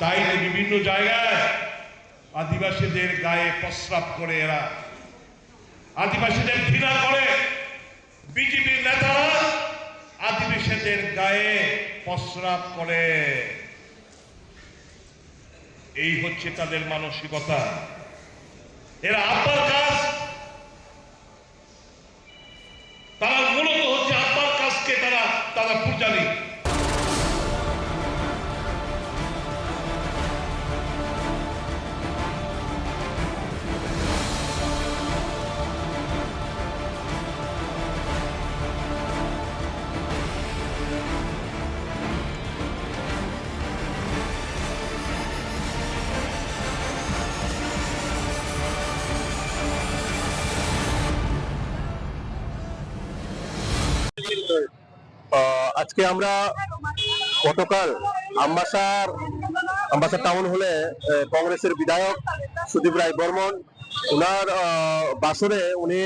তাই বিভিন্ন জায়গায় আদিবাসীদের গায়ে প্রস্রাব করে এরা, আদিবাসীদের ঘৃণা করে বিজেপির নেতারা আদিবাসীদের গায়ে প্রস্রাব করে। এই হচ্ছে তাদের মানসিকতা। এরা আব্বার কাজ, তারা মূলত হচ্ছে আব্বার কাজকে তারা পূজারী। আজকে আমরা গতকাল আমবাসার টাউন হলে কংগ্রেসের বিধায়ক সুদীপ রায় বর্মন ওনার বাসরে উনি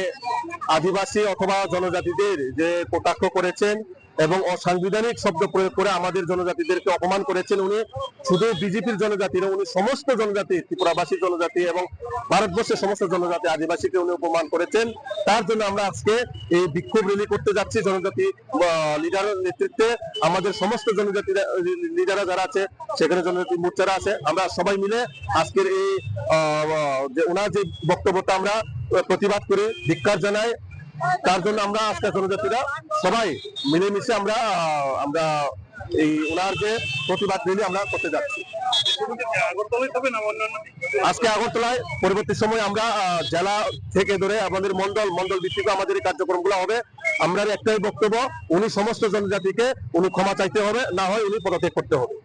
আদিবাসী অথবা জনজাতিদের যে কটাক্ষ করেছেন এবং অসাংবিধানিক শব্দ প্রয়োগ করে আমাদের জনজাতিদেরকে অপমান করেছেন। উনি শুধু বিজেপির জনজাতি না, উনি সমস্ত জনজাতি, ত্রিপুরাবাসী জনজাতি এবং ভারতবর্ষের সমস্ত জনজাতি আদিবাসীকে উনি অপমান করেছেন। তার জন্য আমরা আজকে এই বিক্ষোভ র্যালি করতে যাচ্ছি জনজাতি লিডারের নেতৃত্বে। আমাদের সমস্ত জনজাতি লিডাররা যারা আছে, সেখানে জনজাতি মোর্চারা আছে, আমরা সবাই মিলে আজকের এই ওনার যে বক্তব্যটা আমরা প্রতিবাদ করি, ধিক্কার জানাই। তার জন্য আমরা আজকে জনজাতিরা সবাই মিলেমিশে আমরা এই ওনার যে প্রতিবাদ র্যালি আমরা করতে যাচ্ছি। আজকে আগরতলায়, পরবর্তী সময় আমরা জেলা থেকে ধরে আমাদের মন্ডল ভিত্তিক আমাদের এই কার্যক্রমগুলো হবে। আমরা একটাই বক্তব্য, উনি সমস্ত জনজাতিকে উনি ক্ষমা চাইতে হবে, না হয় উনি পদত্যাগ করতে হবে।